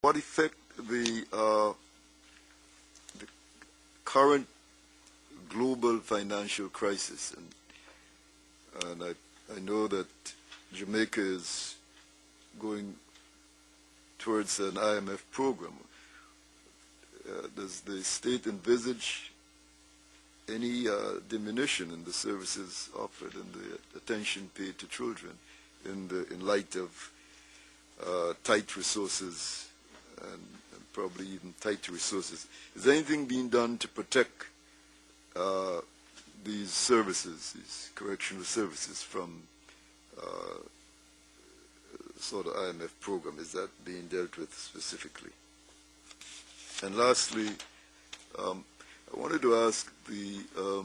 what effect the current global financial crisis, and I know that Jamaica is going towards an IMF program. Does the state envisage any diminution in the services offered and the attention paid to children in light of tight resources and probably even tighter resources? Is anything being done to protect these services, these correctional services, from sort of IMF program? Is that being dealt with specifically? And lastly, I wanted to ask there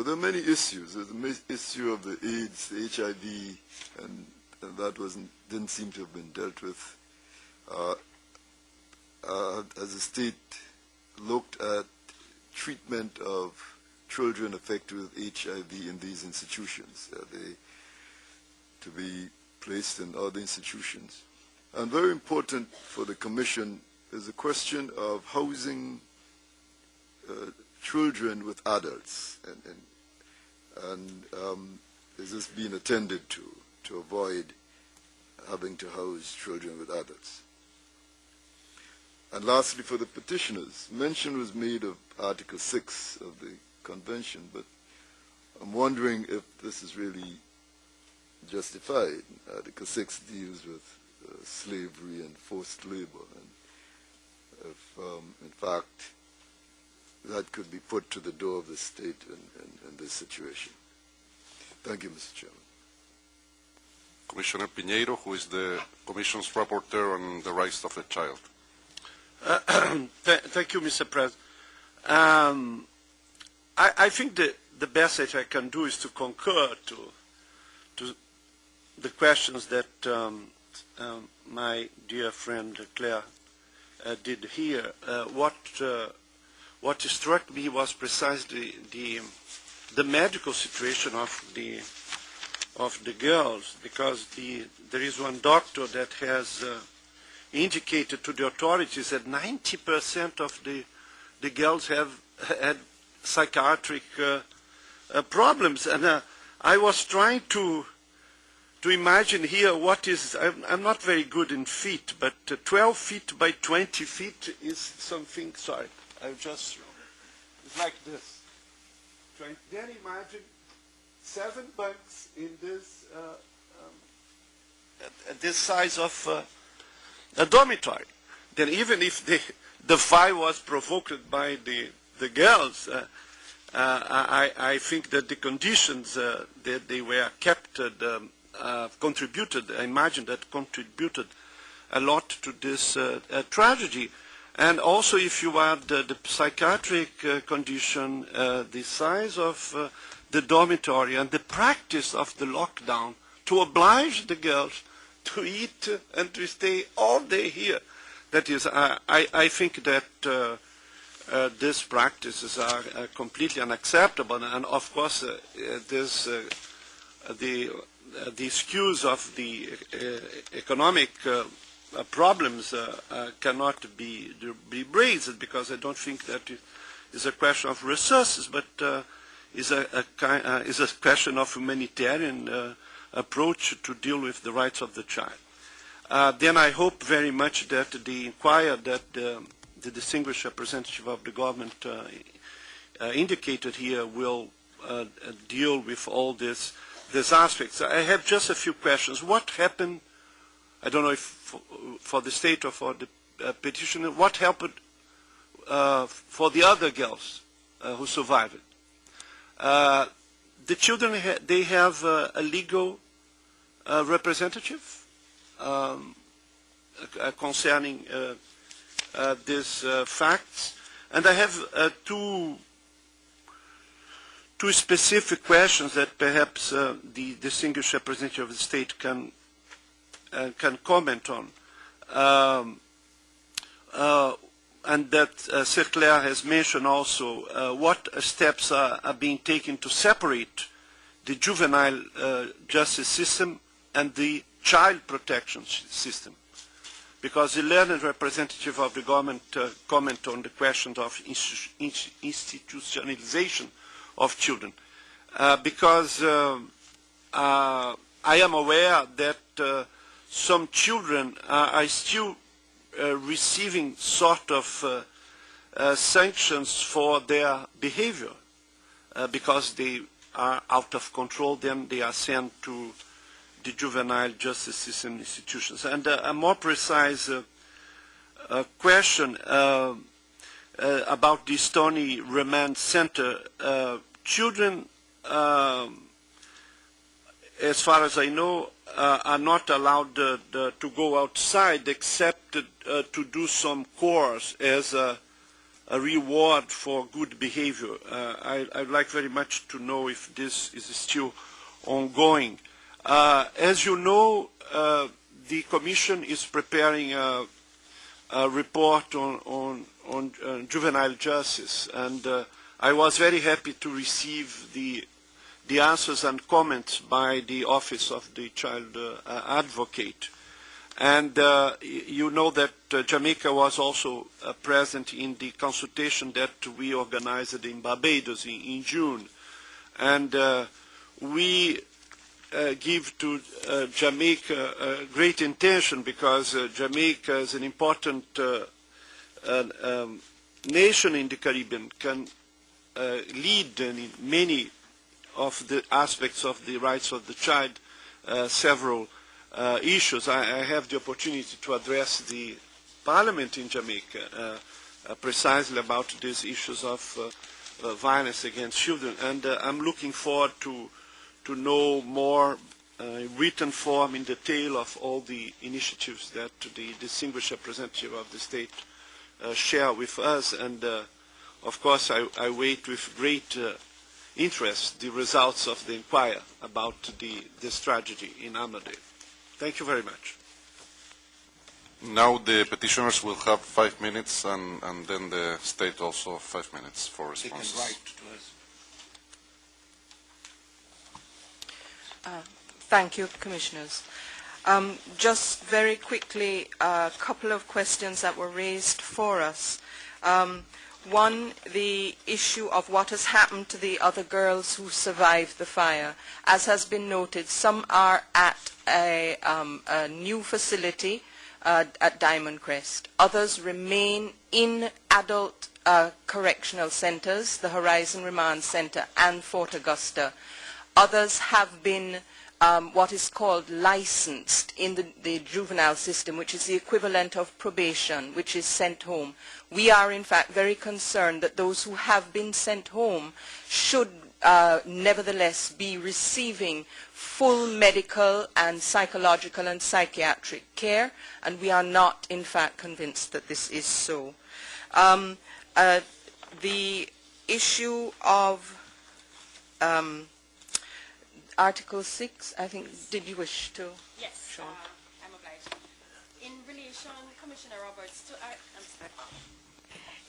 are many issues. There's the issue of the AIDS, the HIV, and that didn't seem to have been dealt with. Has the state looked at treatment of children affected with HIV in these institutions? Are they to be placed in other institutions? And very important for the Commission is the question of housing children with adults, and is this being attended to avoid having to house children with adults? And lastly, for the petitioners, mention was made of Article 6 of the Convention, but I'm wondering if this is really justified. Article 6 deals with slavery and forced labor, and if, in fact, that could be put to the door of the state in this situation. Thank you, Mr. Chairman. Commissioner Pinheiro, who is the Commission's rapporteur on the rights of the child. Thank you, Mr. President. I think the best that I can do is to concur to the questions that my dear friend Claire did here. What struck me was precisely the medical situation of the girls, because there is one doctor that has indicated to the authorities that 90% of the girls have had psychiatric problems, and I was trying to imagine here what is, I'm not very good in feet, but 12 feet by 20 feet is something, sorry, I just, it's like this. Then imagine 7 bunks in this, at this size of a dormitory. Then even if the fire was provoked by the girls, I think that the conditions that they were kept contributed, I imagine that contributed a lot to this tragedy. And also if you add the psychiatric condition, the size of the dormitory and the practice of the lockdown to oblige the girls to eat and to stay all day here. That is, I think that these practices are completely unacceptable, and of course the excuse of the economic problems cannot be raised, because I don't think that it is a question of resources, but is a question of humanitarian approach to deal with the rights of the child. Then I hope very much that the inquiry that the distinguished representative of the government indicated here will deal with all these aspects. I have just a few questions. What happened, I don't know if for the state or for the petitioner, what happened for the other girls who survived it? The children, they have a legal representative concerning these facts. And I have two specific questions that perhaps the distinguished representative of the state can comment on. And that Sir Claire has mentioned also what steps are being taken to separate the juvenile justice system and the child protection system, because the learned representative of the government comment on the question of institutionalization of children, because I am aware that some children are still receiving sort of sanctions for their behavior, because they are out of control. Then they are sent to the juvenile justice system institutions. And a more precise question about the Stony Remand Center. Children, as far as I know, are not allowed to go outside except to do some course as a reward for good behavior. I'd like very much to know if this is still ongoing. As you know, the Commission is preparing a report on juvenile justice, and I was very happy to receive the answers and comments by the Office of the Child Advocate. And you know that Jamaica was also present in the consultation that we organized in Barbados in June. And we give to Jamaica great attention, because Jamaica is an important nation in the Caribbean, can lead in many of the aspects of the rights of the child, several issues. I have the opportunity to address the Parliament in Jamaica precisely about these issues of violence against children, and I'm looking forward to know more written form in detail of all the initiatives that the distinguished representative of the state share with us, and of course I wait with great interest the results of the inquiry about this tragedy in Amadeo. Thank you very much. Now the petitioners will have 5 minutes, and then the state also 5 minutes for responses. They can write to us. Thank you, Commissioners. Just very quickly, a couple of questions that were raised for us. One, the issue of what has happened to the other girls who survived the fire. As has been noted, some are at a new facility at Diamond Crest. Others remain in adult correctional centers, the Horizon Remand Center and Fort Augusta. Others have been what is called licensed in the juvenile system, which is the equivalent of probation, which is sent home. We are, in fact, very concerned that those who have been sent home should nevertheless be receiving full medical and psychological and psychiatric care, and we are not, in fact, convinced that this is so. The issue of Article 6, I think, did you wish to? Yes, I'm obliged. In relation, Commissioner Roberts,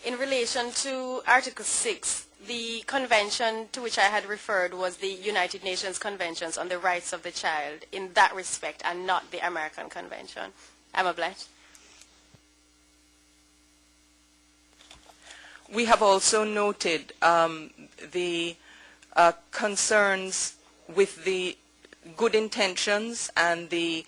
in relation to Article 6, the convention to which I had referred was the United Nations Conventions on the Rights of the Child in that respect, and not the American Convention. I'm obliged. We have also noted the concerns with the good intentions and the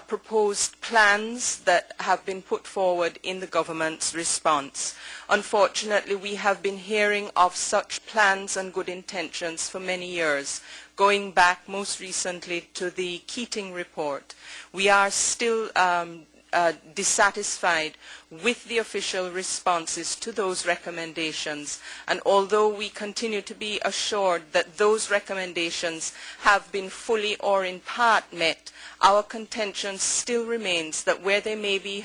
proposed plans that have been put forward in the government's response. Unfortunately, we have been hearing of such plans and good intentions for many years, going back most recently to the Keating report. We are still dissatisfied with the official responses to those recommendations, and although we continue to be assured that those recommendations have been fully or in part met, our contention still remains that where there may be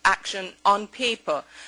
action on paper,